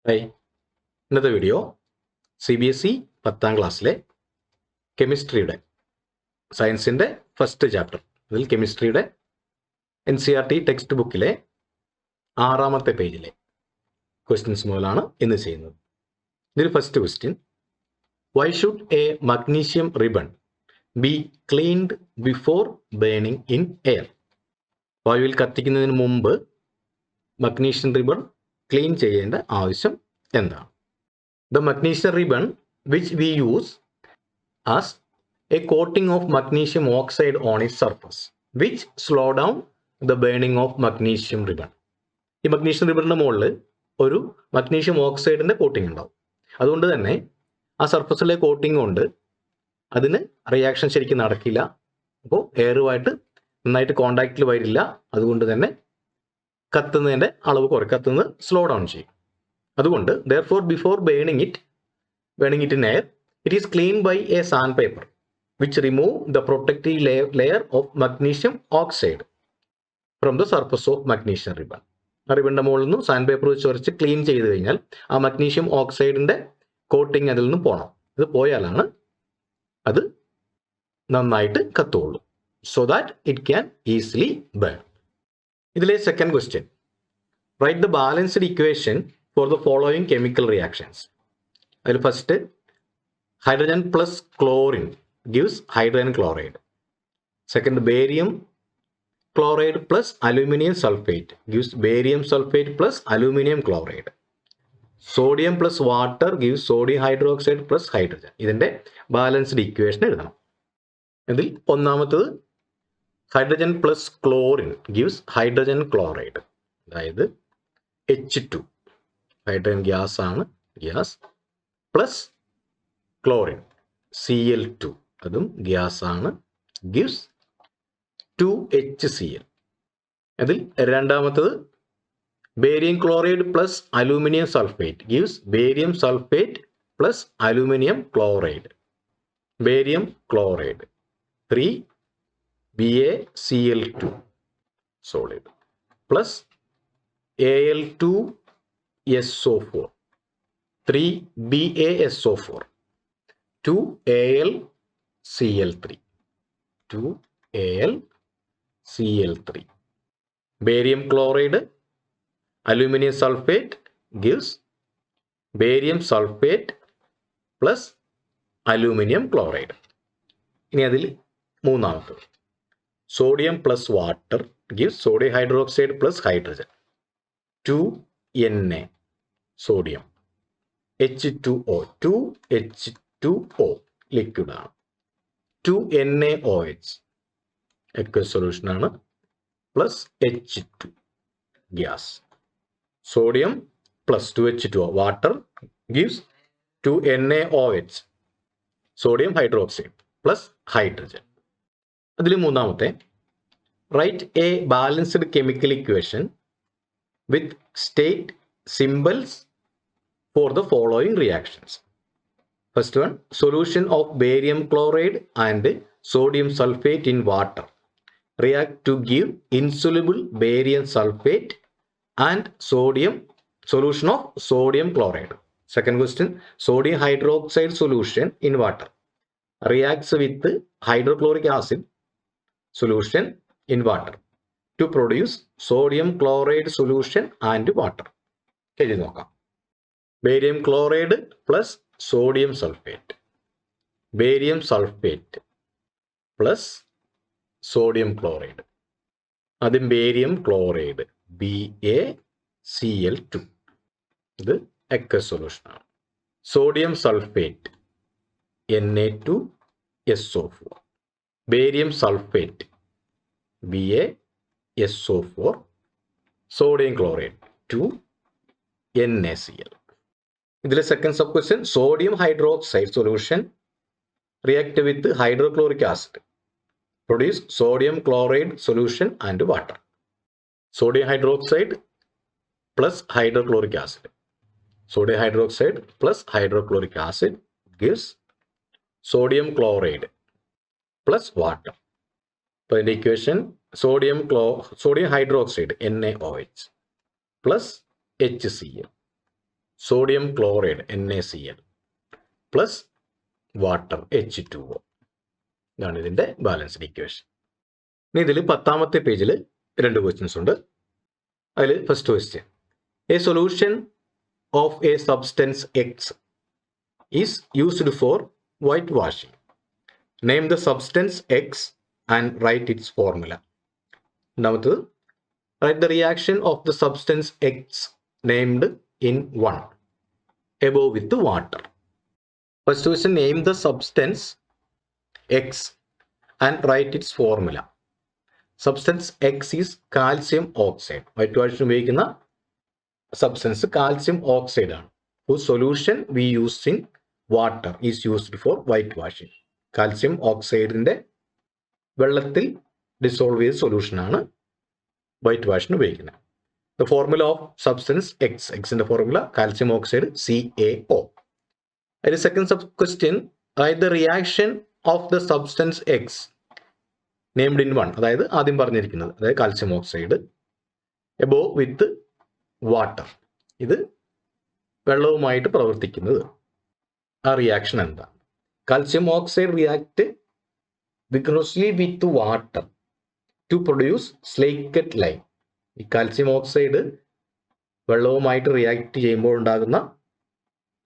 Hi, ഇന്നത്തെ video CBSE 10ാം ക്ലാസ്സിലെ കെമിസ്ട്രിയുടെ സയൻസിൻ്റെ ഫസ്റ്റ് ചാപ്റ്റർ ഇതിൽ കെമിസ്ട്രിയുടെ NCERT ടെക്സ്റ്റ് ബുക്കിലെ 6ാമത്തെ പേജിലെ ക്വസ്റ്റ്യൻസ് മുതലാണ് ഇന്ന് ചെയ്യുന്നത്. ഇതിൽ first question, why should A magnesium ribbon be cleaned before burning in air? വായുവിൽ കത്തിക്കുന്നതിന് മുമ്പ് മഗ്നീഷ്യം റിബൺ ക്ലീൻ ചെയ്യേണ്ട ആവശ്യം എന്താണ്? The magnesium ribbon which we use as a coating of magnesium oxide on its surface which slow down the burning of magnesium ribbon. ഈ magnesium റിബണിൻ്റെ മുകളിൽ ഒരു magnesium ഓക്സൈഡിൻ്റെ coating ഉണ്ടാവും. അതുകൊണ്ട് തന്നെ ആ സർഫസിലെ കോട്ടിംഗ് കൊണ്ട് അതിന് റിയാക്ഷൻ ശരിക്കും നടക്കില്ല. അപ്പോൾ എയറുമായിട്ട് നന്നായിട്ട് കോണ്ടാക്റ്റിൽ വരില്ല. അതുകൊണ്ട് തന്നെ കത്തുന്നതിൻ്റെ അളവ് കത്തുന്നത് സ്ലോ ഡൗൺ ചെയ്യും. അതുകൊണ്ട് therefore before burning it in air, it is cleaned by a sandpaper which remove the protective layer of magnesium oxide from the surface of magnesium ribbon. ആ റിബണിൻ്റെ മുകളിൽ നിന്ന് സാൻഡ് പേപ്പർ വെച്ച് ഉരച്ച് ക്ലീൻ ചെയ്ത് കഴിഞ്ഞാൽ ആ മഗ്നീഷ്യം ഓക്സൈഡിൻ്റെ കോട്ടിങ് അതിൽ നിന്ന് പോകണം. ഇത് പോയാലാണ് അത് നന്നായിട്ട് കത്തുള്ളൂ. So that it can easily burn. ഇതിലെ second question, write the balanced equation for the following chemical reactions. അതിൽ first, hydrogen plus chlorine gives hydrogen chloride. Second, barium chloride plus aluminum sulfate gives barium sulfate plus aluminum chloride. Sodium plus water gives sodium hydroxide plus hydrogen. ഇതിൻ്റെ balanced equation എഴുതണം. ഇതിൽ ഒന്നാമത്തത് hydrogen plus chlorine gives hydrogen chloride, അതായത് H2, hydrogen gas ആണ്, gas plus chlorine Cl2, അതും gas ആണ്, gives 2HCl. അതിൽ രണ്ടാമത്തത് barium chloride plus aluminium sulphate gives barium sulphate plus aluminium chloride. Barium chloride 3BaCl2 solid plus Al2SO4 3BaSO4 2AlCl3 barium chloride aluminum sulfate gives barium sulfate plus aluminum chloride. ഇനി അതിൽ മൂന്നാമത് sodium plus water gives sodium hydroxide plus hydrogen 2Na sodium H2O 2H2O liquid ആണ്, 2NaOH aqueous solution ആണ്, plus H2 gas. Sodium plus 2H2O water gives 2NaOH sodium hydroxide plus hydrogen. അതിൽ മൂന്നാമത്തെ, write a balanced chemical equation with state symbols for the following reactions. First one, solution of barium chloride and sodium sulfate in water react to give insoluble barium sulfate and solution of sodium chloride. Second question, sodium hydroxide solution in water reacts with hydrochloric acid solution in water to produce sodium chloride solution and water. എഴുതി നോക്കാം. Barium chloride plus sodium sulphate, barium sulphate plus sodium chloride. ആദ്യം barium chloride BaCl2, ഇത് aqueous solution ആണ്. Sodium sulphate Na2SO4, barium sulphate BaSO4, sodium chloride 2NaCl. ഇതിലെ second sub question, sodium hydroxide solution react with hydrochloric acid produce sodium chloride solution and water. Sodium hydroxide plus hydrochloric acid, sodium hydroxide plus hydrochloric acid gives sodium chloride plus water. അപ്പോൾ ഇതിൻ്റെ equation sodium hydroxide NaOH plus HCl, sodium chloride NaCl plus water H2O. ഇതാണ് ഇതിൻ്റെ balanced equation. ഇനി ഇതിൽ 10ാമത്തെ പേജിൽ 2 questions ഉണ്ട്. അതിൽ first question, a solution of a substance X is used for white washing. Name the substance X and write its formula. രണ്ടാമത്തത്, write the reaction of the substance X named in 1 above with the water. First question, name the substance X and write its formula. Substance X is calcium oxide. White wash ഉപയോഗിക്കുന്ന substance calcium oxide ആണ്. whose solution we use in water is used for white washing. Calcium oxide-ന്റെ വെള്ളത്തിൽ dissolve ചെയ്ത solution ആണ് white വാഷിന് ഉപയോഗിക്കുന്നത്. The formula of substance X. X in the formula calcium oxide CaO. And the second question, write the reaction of the substance X named in 1. അതായത് ആദ്യം പറഞ്ഞിരിക്കുന്നത്, അതായത് calcium oxide above with water. ഇത് വെള്ളവുമായിട്ട് പ്രവർത്തിക്കുന്നത്. ആ reaction എന്താ? Calcium oxide react vigorously with water to produce slaked lime. ഈ calcium oxide വെള്ളവുമായിട്ട് react ചെയ്യുമ്പോൾ ഉണ്ടാകുന്ന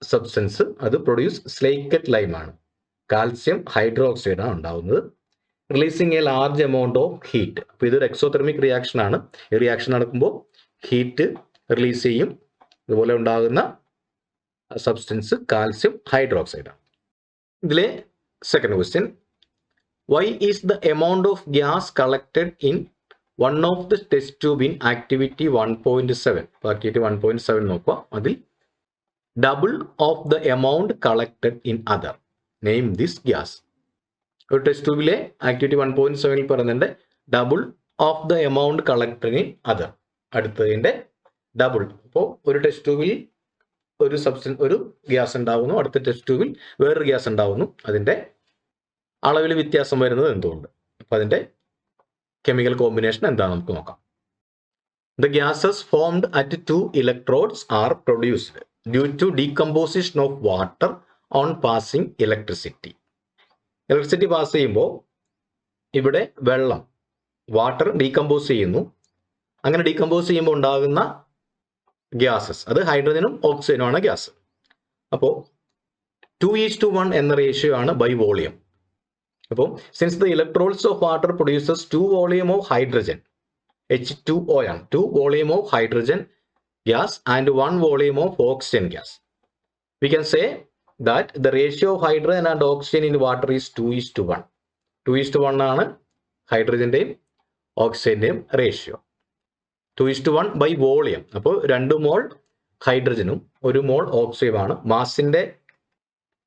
സബ്സ്റ്റൻസ് അത് പ്രൊഡ്യൂസ് സ്ലേക്കറ്റ് ലൈം ആണ്. കാൽസ്യം ഹൈഡ്രോക്സൈഡ് ആണ് ഉണ്ടാകുന്നത്. Releasing A large amount of heat. അപ്പോൾ ഇതൊരു എക്സോതെർമിക് റിയാക്ഷൻ ആണ്. ഈ റിയാക്ഷൻ നടക്കുമ്പോൾ ഹീറ്റ് റിലീസ് ചെയ്യും. ഇതുപോലെ ഉണ്ടാകുന്ന സബ്സ്റ്റൻസ് കാൽസ്യം ഹൈഡ്രോക്സൈഡ് ആണ്. ഇതിലെ second question, why is the amount of gas collected in one of the test tube in activity 1.7. Activity 1.7 നോക്കുക. അതിൽ double of the amount collected in other. Name this gas. ഒരു test ട്യൂബിലെ activity 1.7 പറയുന്നുണ്ട് double of the amount collected in other. അടുത്തതിൻ്റെ double. അപ്പോൾ ഒരു test ട്യൂബിൽ ഒരു ഗ്യാസ് ഉണ്ടാവുന്നു, അടുത്ത ടെസ്റ്റ് ട്യൂബിൽ വേറൊരു ഗ്യാസ് ഉണ്ടാവുന്നു. അതിൻ്റെ അളവിൽ വ്യത്യാസം വരുന്നത് എന്തുകൊണ്ട്? അപ്പോൾ അതിൻ്റെ കെമിക്കൽ കോമ്പിനേഷൻ എന്താണെന്ന് നമുക്ക് നോക്കാം. The gases formed at 2 electrodes are produced due to decomposition of water on passing electricity. Electricity pass ചെയ്യുമ്പോൾ ഇവിടെ വാട്ടർ ഡീകമ്പോസ് ചെയ്യുന്നു. അങ്ങനെ ഡീകമ്പോസ് ചെയ്യുമ്പോൾ ഉണ്ടാകുന്ന ഗ്യാസസ്, അത് ഹൈഡ്രജനും ഓക്സിജനും ആണ് ഗ്യാസ്. അപ്പോൾ 2:1 എന്ന റേഷ്യോ ആണ് ബൈ വോളിയം. അപ്പോൾ since the electrodes of water produces 2 volume of hydrogen, H2O ആണ്, 2 volume of hydrogen gas and 1 volume of oxygen gas. We can say that the ratio of hydrogen and oxygen in water is 2:1. 2:1 ആണ് ഹൈഡ്രജൻ്റെയും ഓക്സിജൻ്റെയും ratio. 2:1 by volume. അപ്പോൾ 2 മോൾ ഹൈഡ്രജനും 1 മോൾ ഓക്സിജനുമാണ്. മാസിൻ്റെ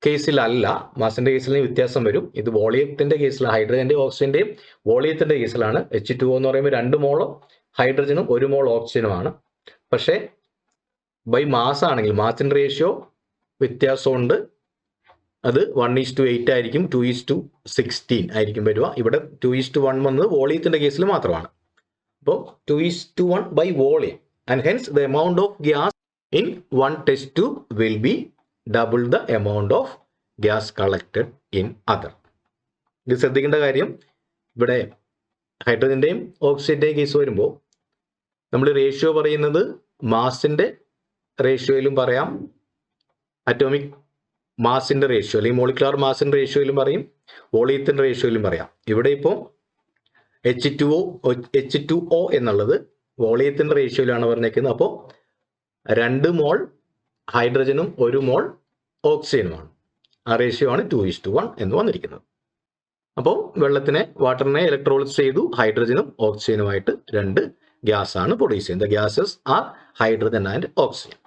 കേസിലല്ല, മാസിൻ്റെ കേസിൽ വ്യത്യാസം വരും. ഇത് വോളിയത്തിൻ്റെ കേസിൽ, ഹൈഡ്രജൻ്റെയും ഓക്സിജൻ്റെയും വോളിയത്തിൻ്റെ കേസിലാണ്. H2O എന്ന് പറയുമ്പോൾ 2 മോൾ ഹൈഡ്രജനും 1 മോൾ ഓക്സിജനുമാണ്. പക്ഷേ ബൈ മാസ് ആണെങ്കിൽ മാസിൻ്റെ റേഷ്യോ വ്യത്യാസമുണ്ട്. അത് 1:8 ആയിരിക്കും, 2:16 ആയിരിക്കും വരിക. ഇവിടെ 2:1 വന്നത് വോളിയത്തിൻ്റെ കേസിൽ മാത്രമാണ്. അപ്പോൾ 2:1 by volume and hence the amount of gas in 1 test tube will be double the amount of gas collected in other. ഇത് ശ്രദ്ധിക്കേണ്ട കാര്യം, ഇവിടെ ഹൈഡ്രജൻ്റെയും ഓക്സിജൻ്റെയും കേസ് വരുമ്പോൾ നമ്മൾ റേഷ്യോ പറയുന്നത് മാസിൻ്റെ റേഷ്യോയിലും പറയാം, അറ്റോമിക് മാസിൻ്റെ റേഷ്യോ അല്ലെങ്കിൽ മോളിക്കുലാർ മാസിൻ്റെ റേഷ്യോയിലും പറയും, വോളിയത്തിൻ്റെ റേഷ്യോയിലും പറയാം. ഇവിടെ ഇപ്പോൾ H2O എന്നുള്ളത് വോളിയത്തിൻ്റെ റേഷ്യോയിലാണ് പറഞ്ഞേക്കുന്നത്. അപ്പോൾ 2 മോൾ ഹൈഡ്രജനും 1 മോൾ ഓക്സിജനുമാണ്. ആ റേഷ്യോ ആണ് 2:1 എന്ന് വന്നിരിക്കുന്നത്. അപ്പോൾ വാട്ടറിനെ ഇലക്ട്രോളിസ് ചെയ്തു, ഹൈഡ്രജനും ഓക്സിജനുമായിട്ട് 2 ഗ്യാസ് ആണ് പ്രൊഡ്യൂസ് ചെയ്യുന്നത്. Gases R hydrogen and oxygen.